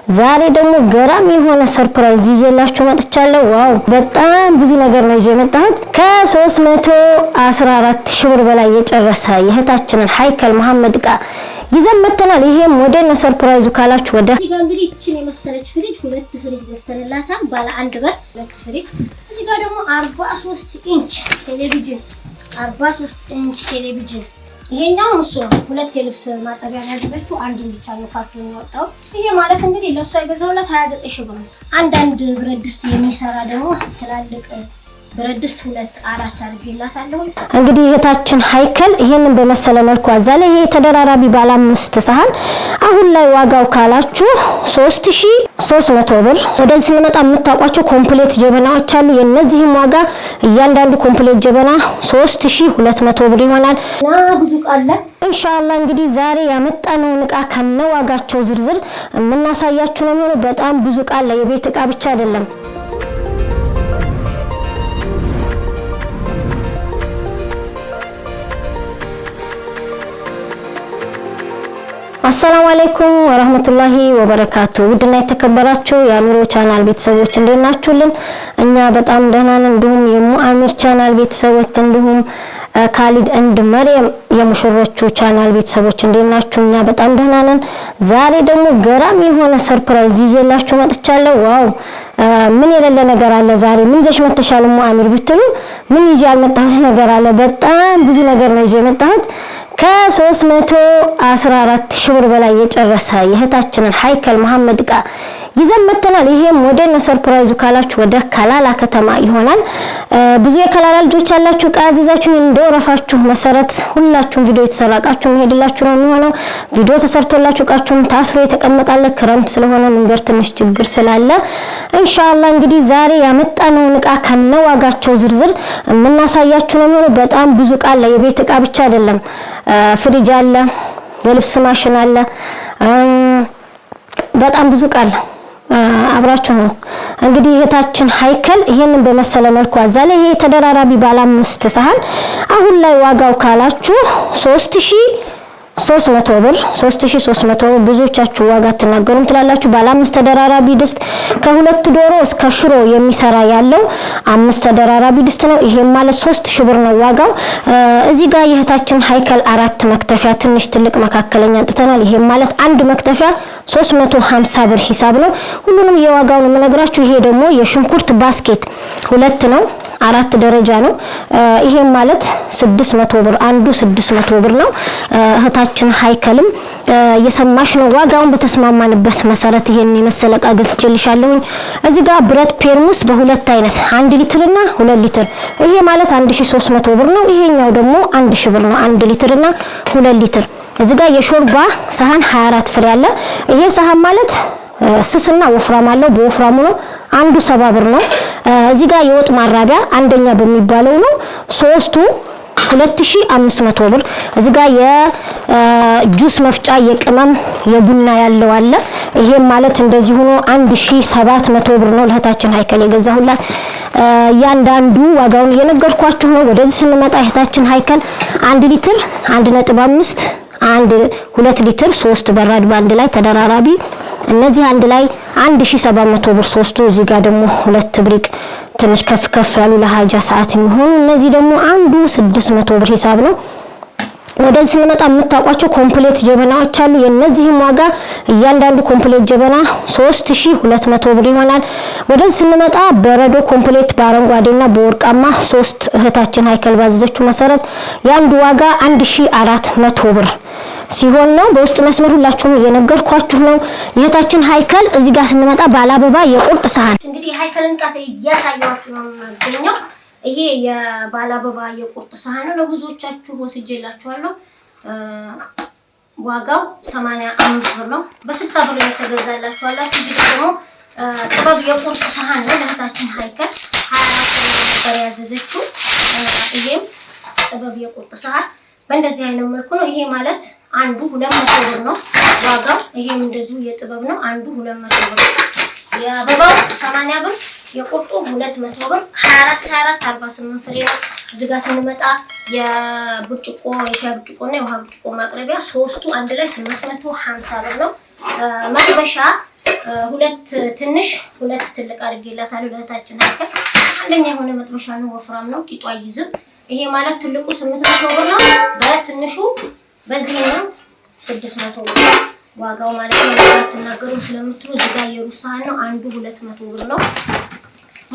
ዛሬ ደግሞ ገራሚ የሆነ ሰርፕራይዝ ይዤላችሁ መጥቻለሁ። ዋው በጣም ብዙ ነገር ነው ይዤ መጣሁት። ከ314 ሺህ ብር በላይ የጨረሰ የእህታችንን ሃይከል መሐመድ ቃ ይዘን መጥተናል። ይሄ ሞዴል ነው ሰርፕራይዙ ካላችሁ ወደ እዚህ ጋር እንግዲህ እቺን የመሰለች ፍሪጅ ሁለት ፍሪጅ ገዝተንላታል። ባለ አንድ በር ሁለት ፍሪጅ። እዚህ ጋር ደግሞ 43 ኢንች ቴሌቪዥን 43 ኢንች ቴሌቪዥን ይሄኛው እሱ ሁለት የልብስ ማጠቢያ ያደረገችው አንድ ብቻ ነው ካርቶን ያወጣው። ይሄ ማለት እንግዲህ ለሷ የገዛውላት 29 ሺህ ብር ነው። አንድ ብረት ድስት የሚሰራ ደግሞ ትላልቅ ብረት ድስት 2-4 አድርጌላታለሁ። እንግዲህ እህታችን ሃይከል ይሄንን በመሰለ መልኩ አዛለ። ይሄ ተደራራቢ ባለ 5 ሰሃን አሁን ላይ ዋጋው ካላችሁ 3300 ብር። ወደዚህ ስንመጣ የምታውቋቸው ኮምፕሌት ጀበናዎች አሉ። የነዚህም ዋጋ እያንዳንዱ ኮምፕሌት ጀበና 3200 ብር ይሆናል። እና ብዙ ቃለ ኢንሻአላህ እንግዲህ ዛሬ ያመጣነው ዕቃ ከነዋጋቸው ዝርዝር የምናሳያችሁ ነው የሚሆነው። በጣም ብዙ ቃለ የቤት ዕቃ ብቻ አይደለም። አሰላሙ አለይኩም ወራህመቱላሂ ወበረካቱ። ውድና የተከበራችሁ የአሚሮ ቻናል ቤተሰቦች እንዴት ናችሁልን? እኛ በጣም ደህና ነን። እንዲሁም የሙአሚር ቻናል ቤተሰቦች እንዲሁም ካሊድ እንድ መርየም የሙሽሮቹ ቻናል ቤተሰቦች እንዴት ናችሁ? እኛ በጣም ደህና ነን። ዛሬ ደግሞ ገራሚ የሆነ ሰርፕራይዝ ይዤላችሁ መጥቻለሁ። ዋው ምን የሌለ ነገር አለ ዛሬ። ምን ይዘሽ መጥተሻል ሙአሚር ብትሉ ምን ይዤ ያልመጣሁት ነገር አለ። በጣም ብዙ ነገር ነው ይዤ መጣሁት። ከ314 ሺህ ብር በላይ የጨረሰ የእህታችንን ሃይከል መሐመድ ቃ ይዘን መጥተናል። ይሄ ሞዴል ነው ሰርፕራይዙ ካላችሁ ወደ ከላላ ከተማ ይሆናል። ብዙ የከላላ ልጆች ያላችሁ ቃ ያዘዛችሁ እንደወረፋችሁ መሰረት ሁላችሁም ቪዲዮ የተሰራቃችሁ መሄድላችሁ ነው የሚሆነው። ቪዲዮ ተሰርቶላችሁ ቃችሁም ታስሮ የተቀመጣለ ክረምት ስለሆነ መንገድ ትንሽ ችግር ስላለ ኢንሻአላህ እንግዲህ ዛሬ ያመጣነው ዕቃ ከነዋጋቸው ዝርዝር የምናሳያችሁ ነው የሚሆነው። በጣም ብዙ ዕቃ አለ። የቤት ዕቃ ብቻ አይደለም። ፍሪጅ አለ፣ የልብስ ማሽን አለ፣ በጣም ብዙ ዕቃ አለ። አብራችሁ ነው እንግዲህ እህታችን ሃይከል ይሄንን በመሰለ መልኩ አዛለ። ይሄ ተደራራቢ ባለ 5 ሰሃን አሁን ላይ ዋጋው ካላችሁ 3300 ብር 3300 ብዙዎቻችሁ ዋጋ ተናገሩም ትላላችሁ። ባለ 5 ተደራራቢ ድስት ከሁለት ዶሮ እስከ ሽሮ የሚሰራ ያለው 5 ተደራራቢ ድስት ነው። ይሄ ማለት 3000 ብር ነው ዋጋው። እዚህ ጋር የእህታችን ሃይከል 4 መክተፊያ ትንሽ ትልቅ መካከለኛ አንጥተናል። ይሄ ማለት አንድ መክተፊያ 350 ብር ሂሳብ ነው። ሁሉንም የዋጋውን የምነግራችሁ። ይሄ ደግሞ የሽንኩርት ባስኬት 2 ነው፣ 4 ደረጃ ነው። ይሄ ማለት 600 ብር አንዱ 600 ብር ነው። እህታችን ሃይከልም የሰማሽ ነው ዋጋውን በተስማማንበት መሰረት ይሄን የመሰለ ዕቃ ገዝቼልሻለሁ። እዚህ ጋር ብረት ፔርሙስ በሁለት አይነት 1 ሊትር እና 2 ሊትር። ይሄ ማለት 1300 ብር ነው። ይሄኛው ደግሞ 1000 ብር ነው 1 ሊትር እና 2 ሊትር። እዚህ ጋር የሾርባ ሰሃን 24 ፍሬ አለ። ይሄ ሰሃን ማለት ስስና ወፍራም አለው። በወፍራሙ ነው አንዱ 70 ብር ነው። እዚህ ጋር የወጥ ማራቢያ አንደኛ በሚባለው ነው ሶስቱ 2500 ብር። እዚህ ጋር የጁስ መፍጫ የቅመም የቡና ያለው አለ። ይሄ ማለት እንደዚህ ሆኖ 1700 ብር ነው ለእህታችን ሃይከል የገዛሁላት። ያንዳንዱ ዋጋውን እየነገርኳችሁ ነው። ወደዚህ ስንመጣ እህታችን ሃይከል 1 ሊትር 1.5 2 ሊትር 3 በራድ ባንድ ላይ ተደራራቢ እነዚህ አንድ ላይ 1700 ብር ሶስቱ። እዚህ ጋር ደግሞ 2 ብሪቅ ትንሽ ከፍ ያሉ ለሃጃ ሰዓት የሚሆኑ እነዚህ ደግሞ አንዱ 600 ብር ሂሳብ ነው። ወደዚህ ስንመጣ የምታውቋቸው ኮምፕሌት ጀበናዎች አሉ። የነዚህም ዋጋ እያንዳንዱ ኮምፕሌት ጀበና 3200 ብር ይሆናል። ወደዚህ ስንመጣ በረዶ ኮምፕሌት በአረንጓዴና በወርቃማ 3 እህታችን ሃይከል ባዘዘችው መሰረት ያንዱ ዋጋ 1400 ብር ሲሆን ነው። በውስጥ መስመር ሁላችሁም እየነገርኳችሁ ነው። የእህታችን ሃይከል እዚህ ጋር ስንመጣ ባለ አበባ የቁርጥ ሰሃን እንግዲህ ሃይከልን ቃት ያሳያችሁ ነው የሚገኘው። ይሄ የባለ አበባ የቁርጥ ሰሃን ነው። ለብዙዎቻችሁ ወስጄላችኋለሁ። ዋጋው 85 ብር ነው። በ60 ብር የተገዛላችሁ አላችሁ። እዚህ ጋር ደግሞ ጥበብ የቁርጥ ሰሃን ነው ለእህታችን ሃይከል 24 ብር ያዘዘችው። ይሄም ጥበብ የቁርጥ ሰሃን በእንደዚህ አይነት መልኩ ነው። ይሄ ማለት አንዱ 200 ብር ነው ዋጋው። ይሄም እንደዚሁ የጥበብ ነው አንዱ 200 ብር። የአበባው 80 ብር የቁርጡ 200 ብር 24 48 ፍሬ ነው። እዚህ ጋር ስንመጣ የብርጭቆ የሻይ ብርጭቆና የውሃ ብርጭቆ ማቅረቢያ ሶስቱ አንድ ላይ 850 ብር ነው። መጥበሻ ሁለት ትንሽ ሁለት ትልቅ አድርጌላታለሁ ለእህታችን አይከል። አንደኛ የሆነ መጥበሻ ነው፣ ወፍራም ነው፣ ቂጧ አይይዝም። ይሄ ማለት ትልቁ 800 ብር ነው፣ በትንሹ በዚህኛው 600 ብር ዋጋው ማለት ነው። አትናገሩም ስለምትሉ እዚህ ጋር የሩዝ ሳህን ነው፣ አንዱ 200 ብር ነው።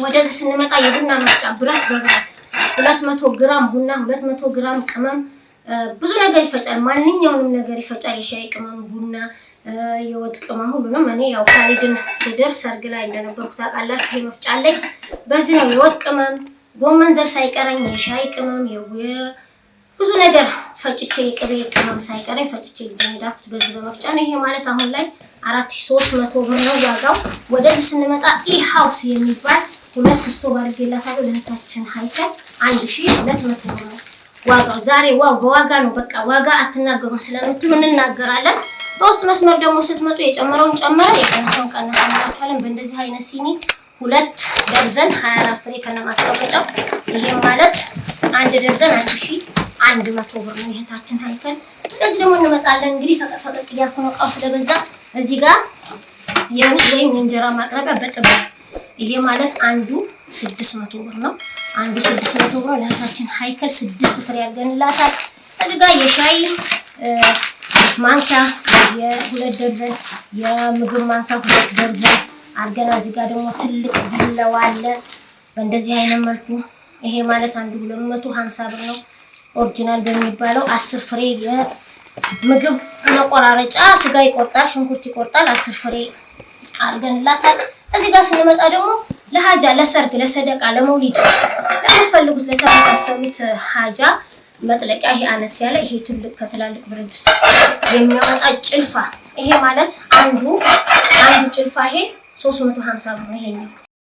ወደዚህ ስንመጣ የቡና መፍጫ ብረት በብረት 200 ግራም ቡና 200 ግራም ቅመም ብዙ ነገር ይፈጫል። ማንኛውንም ነገር ይፈጫል። የሻይ ቅመም፣ ቡና፣ የወጥ ቅመም ሁሉንም። እኔ ያው ካሊድን ስድር ሰርግ ላይ እንደነበርኩ ታውቃላችሁ። ይሄ መፍጫ ላይ በዚህ ነው የወጥ ቅመም፣ ጎመን ዘር ሳይቀረኝ የሻይ ቅመም ብዙ ነገር ፈጭቼ የቅቤ ቅመም ሳይቀረኝ ፈጭቼ ሄዳኩት በዚህ በመፍጫ ነው። ይሄ ማለት አሁን ላይ 4300 ብር ነው ዋጋው። ወደዚህ ስንመጣ ሃውስ የሚባል ሁለት ስቶቭ አድርጌላታለሁ ለእህታችን ሀይከል 1200 ብር ነው ዋጋው። ዛሬ ዋው በዋጋ ነው። በቃ ዋጋ አትናገሩም ስለምትሉ እንናገራለን። በውስጥ መስመር ደግሞ ስትመጡ የጨመረውን ጨመረ የቀነሰውን ቀነሰ እንላችኋለን። በእንደዚህ አይነት ሲኒ 2 ደርዘን 24 ፍሬ ከነማስቀመጫው። ይሄ ማለት 1 ደርዘን 1100 ብር ነው የእህታችን ሀይከል። ስለዚህ ደግሞ እንመጣለን። እንግዲህ ፈቀቅ እያልኩ ነው እቃው ስለበዛ። እዚህ ጋር የሩዝ ወይም የእንጀራ ማቅረቢያ በጥብጥ ይሄ ማለት አንዱ 600 ብር ነው። አንዱ 600 ብር ለእህታችን ሀይከል 6 ፍሬ አድርገንላታል። እዚህ ጋር የሻይ ማንኪያ የ2 ደርዘን የምግብ ማንኪያ 2 ደርዘን አድርገናል። እዚህ ጋር ደግሞ ትልቅ ቢላዋ አለ በእንደዚህ አይነት መልኩ። ይሄ ማለት አንዱ 250 ብር ነው። ኦሪጂናል በሚባለው 10 ፍሬ የምግብ መቆራረጫ ስጋ ይቆርጣል፣ ሽንኩርት ይቆርጣል። 10 ፍሬ አድርገንላታል። እዚህ ጋር ስንመጣ ደግሞ ለሀጃ፣ ለሰርግ፣ ለሰደቃ፣ ለመውሊድ ለምትፈልጉት ለተመሳሰሉት ሀጃ መጥለቂያ ይሄ አነስ ያለ ይሄ ትልቅ ከትላልቅ ብረት ድስት የሚያወጣ ጭልፋ። ይሄ ማለት አንዱ ጭልፋ ይሄ 350 ብር ነው። ይሄኛው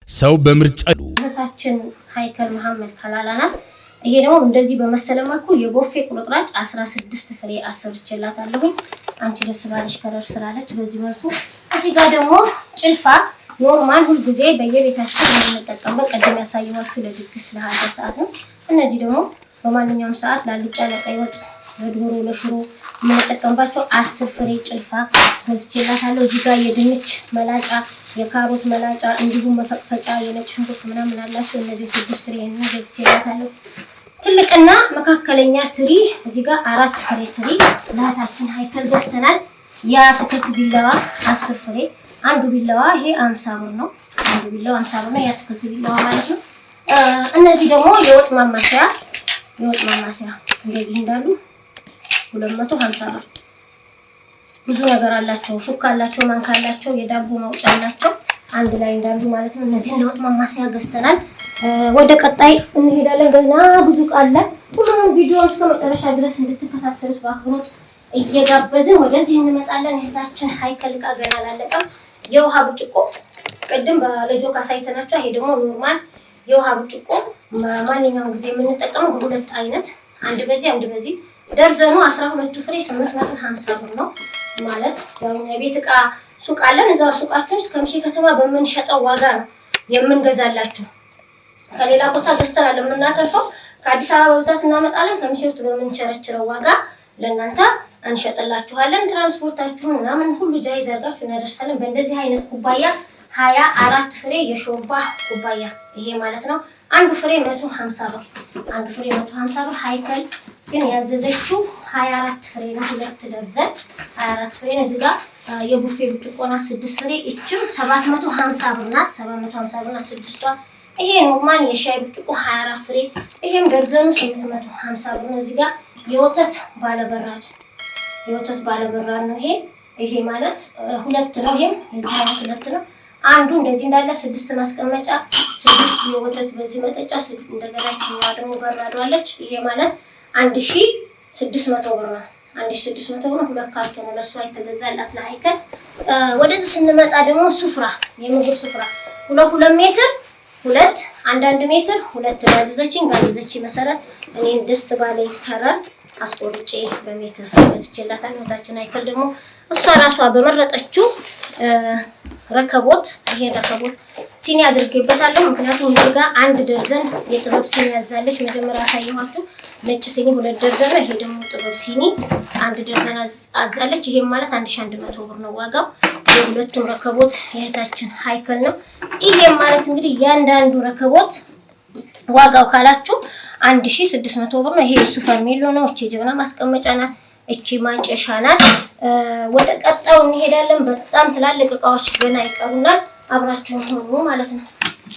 ሰው በምርጫ እህታችን ሀይከል መሐመድ ከላላናት። ይሄ ደግሞ እንደዚህ በመሰለ መልኩ የቦፌ ቁርጥራጭ 16 ፍሬ አሰርቼላታለሁ። አንቺ ደስ ባለሽ ከለር ስላለች በዚህ መልኩ። እዚህ ጋር ደግሞ ጭልፋ ኖርማል ሁሉ ጊዜ በየቤታችን የምንጠቀምበት ቀደም ያሳየኋችሁ ለድግስ ለሀገር ሰዓት ነው። እነዚህ ደግሞ በማንኛውም ሰዓት ላልጫ፣ ለቀይ ወጥ፣ ለዶሮ፣ ለሽሮ የምንጠቀምባቸው 10 ፍሬ ጭልፋ ገዝቼላታለሁ። እዚህ ጋር የድንች መላጫ፣ የካሮት መላጫ እንዲሁም መፈቅፈጫ የነጭ ሽንኩርት ምናምን አላቸው። እነዚህ 6 ፍሬ እና ገዝቼላታለሁ። ትልቅና መካከለኛ ትሪ እዚህ ጋር 4 ፍሬ ትሪ ለእህታችን ሀይከል ገዝተናል። የአትክልት ቢላዋ 10 ፍሬ አንዱ ቢላዋ ይሄ 50 ብር ነው። አንዱ ቢላዋ 50 ብር ነው የአትክልት ቢላዋ ማለት ነው። እነዚህ ደግሞ የወጥ ማማሰያ እንደዚህ እንዳሉ 250 ብር። ብዙ ነገር አላቸው። ሹካ አላቸው፣ ማንካ አላቸው፣ የዳቦ ማውጫ አላቸው አንድ ላይ እንዳሉ ማለት ነው። እነዚህ ለወጥ ማማሰያ ገዝተናል። ወደ ቀጣይ እንሄዳለን። ገና ብዙ ቃል ሁሉንም ቪዲዮ እስከ መጨረሻ ድረስ እንድትከታተሉት በአክብሮት እየጋበዝን ወደዚህ እንመጣለን። እህታችን ሀይከል ዕቃ ገና አላለቀም። የውሃ ብርጭቆ ቅድም በለጆክ አሳይተናቸው። ይሄ ደግሞ ኖርማል የውሃ ብርጭቆ ማንኛውም ጊዜ የምንጠቀመው በሁለት አይነት፣ አንድ በዚህ ደርዘኑ 12 ፍሬ 850 ብር ነው ማለት ያው የቤት ዕቃ ሱቅ አለን። እዛ ሱቃችን እስከምሼ ከተማ በምንሸጠው ዋጋ ነው የምንገዛላችሁ። ከሌላ ቦታ ገዝተናል የምናተርፈው ከአዲስ አበባ በብዛት እናመጣለን። ከምሼ ውስጥ በምንቸረችረው ዋጋ ለእናንተ እንሸጥላችኋለን። ትራንስፖርታችሁን ምናምን ሁሉ ጃይዝ አድርጋችሁ እናደርሳለን። በእንደዚህ አይነት ኩባያ 24 ፍሬ የሾርባ ኩባያ ይሄ ማለት ነው። አንዱ ፍሬ 150 ብር፣ አንዱ ፍሬ 150 ብር። ሀይከል ግን ያዘዘችው 24 ፍሬ ነው። 2 ደርዘን 24 ፍሬ ነው። እዚህ ጋር የቡፌ ብርጭቆና 6 ፍሬ እችም 750 ብር ናት። 750 ብር ናት ስድስቷ። ይሄ ኖርማል የሻይ ብርጭቆ 24 ፍሬ ይሄም ደርዘኑ 850 ብር ነው። እዚህ ጋር የወተት ባለበራድ ነው። ይሄ ማለት 2 ነው። ይሄም የዚህ አይነት 2 ነው። አንዱ እንደዚህ እንዳለ 6 ማስቀመጫ 6 የወተት በዚህ መጠጫ እንደገናችኛ ደግሞ በራዷለች። ይሄ ማለት 1600 ብር ነው። 1600 ብር ነው። 2 ካርቶን ነው ለሷ የተገዛላት ለሀይከል። ወደዚህ ስንመጣ ደግሞ ሱፍራ የምግብ ሱፍራ 2 ሜትር 2 1 ሜትር 2 ባዘዘችኝ መሰረት እኔም ደስ ባለኝ ከለር አስቆርጬ በሜትር ገዝቼላታለሁ። እህታችን ሀይከል ደግሞ እሷ ራሷ በመረጠችው ረከቦት ይሄ ረከቦት ሲኒ አድርጌበታለሁ። ምክንያቱም እዚህ ጋር 1 ደርዘን የጥበብ ሲኒ ያዛለች። መጀመሪያ ያሳየኋችሁ ነጭ ሲኒ 2 ደርዘን ነው። ይሄ ደግሞ ጥበብ ሲኒ 1 ደርዘን አዛለች። ይሄ ማለት 1100 ብር ነው ዋጋው። የሁለቱም ረከቦት የእህታችን ሃይከል ነው። ይሄም ማለት እንግዲህ ያንዳንዱ ረከቦት ዋጋው ካላችሁ 1600 ብር ነው። ይሄ እሱ ፈርሜሎ ነው። እቺ ጀበና ማስቀመጫ ናት። እቺ ማንጨሻ ናት። ወደ ቀጣው እንሄዳለን። በጣም ትላልቅ እቃዎች ገና ይቀሩናል። አብራችሁን ሁኑ ማለት ነው።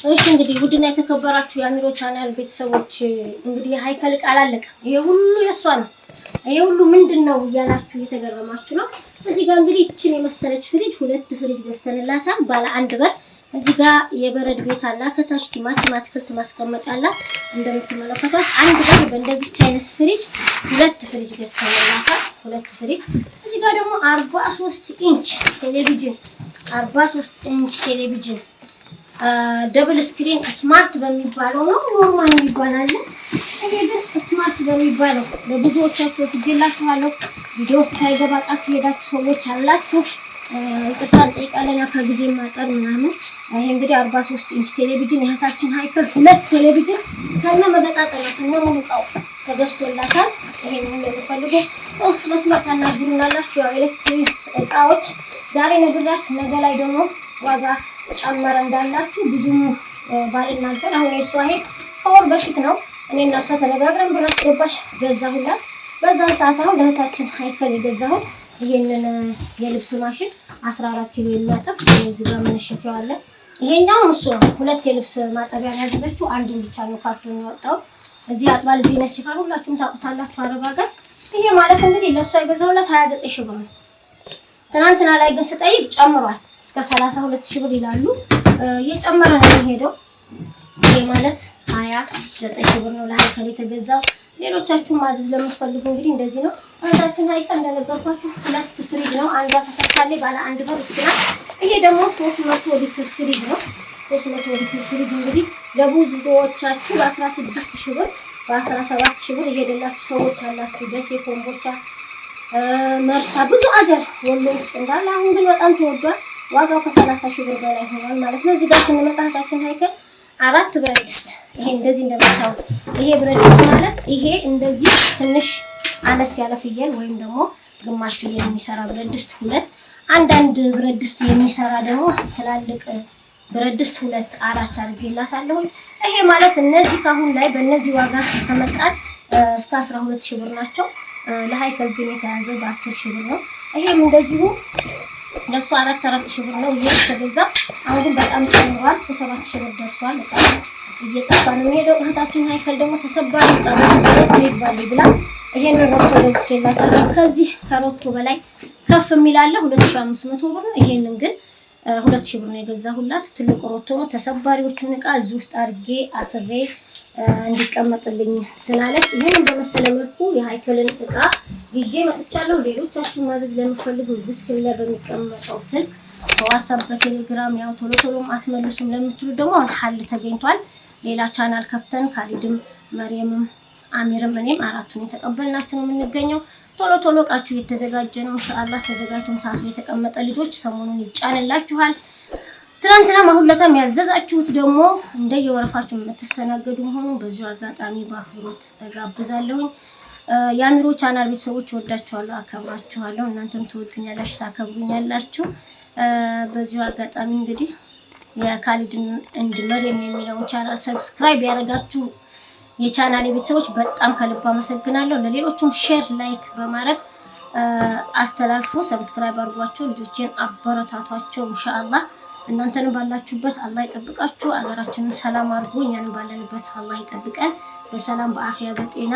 እሺ እንግዲህ ውድና የተከበራችሁ የአሚሮ ቻናል ቤተሰቦች እንግዲህ ሃይከል ቃል አለቀ። ይሄ ሁሉ የሷ ነው። ይሄ ሁሉ ምንድነው እያላችሁ እየተገረማችሁ ነው። እዚህ ጋር እንግዲህ እቺን የመሰለች ፍሪጅ 2 ፍሪጅ ገዝተንላታል። ባለ 1 በር እዚህ ጋር የበረድ ቤት አለ። ከታች ቲማቲም አትክልት ማስቀመጫ አለ። እንደምትመለከቱት አንድ በር በእንደዚህ አይነት ፍሪጅ 2 ፍሪጅ ገዝተንላታል። 2 ፍሪጅ እዚህ ጋር ደግሞ 43 ኢንች ቴሌቪዥን 43 ኢንች ቴሌቪዥን ደብል ስክሪን ስማርት በሚባለው ነው። ኖርማል የሚባላል እኔ ግን ስማርት በሚባለው ለብዙዎቻችሁ ትገላችኋለሁ። ቪዲዮ ውስጥ ሳይገባጣችሁ ሄዳችሁ ሰዎች አላችሁ። ይቅርታ እንጠይቃለን ከጊዜ ማጠር ምናምን። ይሄ እንግዲህ 43 ኢንች ቴሌቪዥን የእህታችን ሃይከል 2 ቴሌቪዥን ከነ መገጣጠሚያ ከነ ሙሉ እቃው ተገዝቶላታል። ይሄንን ለምትፈልጉ ውስጥ መስመር ታናግሩናላችሁ። ያው ኤሌክትሪክ እቃዎች ዛሬ ነግራችሁ ነገ ላይ ደግሞ ዋጋ ጨመረ እንዳላችሁ ብዙም ባልናገር አሁን የሷ ይሄ ከወር በፊት ነው እኔ እና እሷ ተነጋግረን ብር አስገባሽ ገዛሁላት። በዛን ሰዓት አሁን ለእህታችን ሃይከል የገዛሁት ይሄንን የልብስ ማሽን 14 ኪሎ የሚያጥብ እዚህ ጋር መነሸፊያው አለ። ይሄኛው እሱ 2 የልብስ ማጠቢያ ያዘዘችው አንዱን ብቻ ነው ካርቶን ያወጣው። እዚህ አጥባል እዚህ ነሽፋል። ሁላችሁም ታውቁታላችሁ አረብ ሀገር። ይሄ ማለት እንግዲህ ለሷ የገዛሁላት 29 ሺህ ብር ነው። ትናንትና ላይ ግን ስጠይቅ ጨምሯል። እስከ 32 ሺህ ብር ይላሉ። እየጨመረ ነው የሚሄደው። ይሄ ማለት 29 ሺህ ብር ነው ለሃይከል የተገዛው። ሌሎቻችሁ ማዘዝ ለምትፈልጉ እንግዲህ እንደዚህ ነው። አንዳችን ሃይከል እንደነገርኳችሁ 2 ፍሪጅ ነው። አንዷ ተፈታለች ባለ 1 በር ይችላል። ይሄ ደግሞ 300 ሊትር ፍሪጅ ነው። 300 ሊትር ፍሪጅ እንግዲህ ለብዙዎቻችሁ በ16 ሺህ ብር በ17 ሺህ ብር ይሄድላችሁ ሰዎች አላችሁ። ደሴ፣ ኮምቦልቻ፣ መርሳ ብዙ አገር ወሎ ውስጥ እንዳለ። አሁን ግን በጣም ተወዷል። ዋጋው ከ30 ሺህ ብር በላይ ሆኗል ማለት ነው። እዚህ ጋር ስንመጣ እህታችን ሃይከል 4 ብረት ድስት ይሄ እንደዚህ እንደምታው ይሄ ብረት ድስት ማለት ይሄ እንደዚህ ትንሽ አነስ ያለ ፍየል ወይም ደግሞ ግማሽ ፍየል የሚሰራ ብረት ድስት 2 አንዳንድ ብረት ድስት የሚሰራ ደግሞ ትላልቅ ብረት ድስት 2 4 አድርጌላታለሁ። ይሄ ማለት እነዚህ ካሁን ላይ በእነዚህ ዋጋ ከመጣን እስከ 12 ሺህ ብር ናቸው። ለሃይከል ግን የተያዘው በ10 ሺህ ብር ነው። ይሄም እንደዚሁ ለሱ 4 ሺህ ብር ነው እየተገዛ። አሁን ግን በጣም ጨምሯል። እስከ 7 ሺህ ብር ደርሷል። እየጠፋ ነው የሚሄደው። እህታችን ሃይከል ደግሞ ተሰባሪ ቃበት ይባል ብላ ይሄን ሮቶ ገዝቼላታለሁ። ከዚህ ከሮቶ በላይ ከፍ የሚላለ 2500 ብር ነው። ይሄንን ግን 2000 ብር ነው የገዛሁላት። ትልቅ ሮቶ ነው። ተሰባሪዎቹን እቃ እዚህ ውስጥ አድርጌ አስሬ እንዲቀመጥልኝ ስላለች ይሄን በመሰለ መልኩ የሃይከልን እቃ ይዤ መጥቻለሁ። ሌሎቻችሁ ማዘዝ ለምትፈልጉ እዚህ ስክሪን ላይ በሚቀመጠው ስልክ በዋትስአፕ በቴሌግራም ያው ቶሎ ቶሎ አትመልሱም ለምትሉ ደግሞ ሐል ተገኝቷል። ሌላ ቻናል ከፍተን ካሊድም መርየምም አሚርም እኔም አራቱን የተቀበልናችሁ ነው የምንገኘው። ቶሎ ቶሎ እቃችሁ የተዘጋጀ ነው። ኢንሻአላህ ተዘጋጅቶም ታስሮ የተቀመጠ ልጆች ሰሞኑን ይጫንላችኋል። ትናንትና ማሁለታም ያዘዛችሁት ደግሞ እንደየወረፋችሁ የምትስተናገዱ መሆኑ በዚሁ አጋጣሚ በአክብሮት ጋብዛለሁ። የአሚሮ ቻናል ቤተሰቦች ወዳችኋለሁ፣ አከብራችኋለሁ። እናንተም ትወዱኛላችሁ፣ ታከብሩኛላችሁ። በዚሁ አጋጣሚ እንግዲህ የካሊድ እንድ መርየም የሚለውን ቻናል ሰብስክራይብ ያደረጋችሁ የቻናሌ ቤተሰቦች በጣም ከልብ አመሰግናለሁ። ለሌሎችም ሼር ላይክ በማድረግ አስተላልፉ። ሰብስክራይብ አድርጓቸው፣ ልጆችን አበረታቷቸው። ኢንሻአላህ እናንተንም ባላችሁበት አላህ ይጠብቃችሁ። አገራችንን ሰላም አድርጎ እኛንም ባለንበት አላህ ይጠብቀን። በሰላም በአፍያ በጤና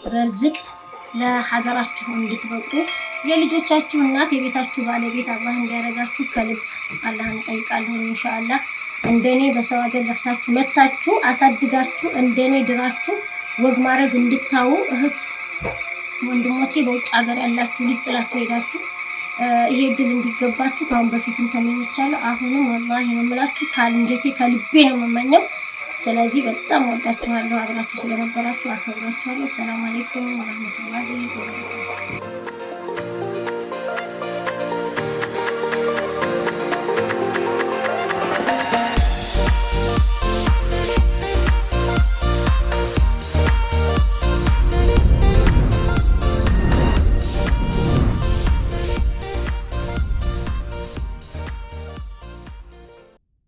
በርዝቅ ለሀገራችሁ እንድትበቁ የልጆቻችሁ እናት የቤታችሁ ባለቤት አላህ እንዲያረጋችሁ ከልብ አላህን ጠይቃለሁ። ኢንሻአላህ እንደኔ በሰው ሀገር ለፍታችሁ መታችሁ አሳድጋችሁ እንደኔ ድራችሁ ወግ ማድረግ እንድታው እህት ወንድሞቼ በውጭ ሀገር ያላችሁ ልጅ ጥላችሁ ሄዳችሁ ይሄ ድል እንዲገባችሁ ካሁን በፊትም ተመኝቻለሁ። አሁንም ወላሂ ነው የምላችሁ ካልንጀቴ ከልቤ ነው የምመኘው። ስለዚህ በጣም ወዳችኋለሁ። አብራችሁ ስለነበራችሁ አከብራችኋለሁ። ሰላም አለይኩም ወራህመቱላሂ ወበረካቱ።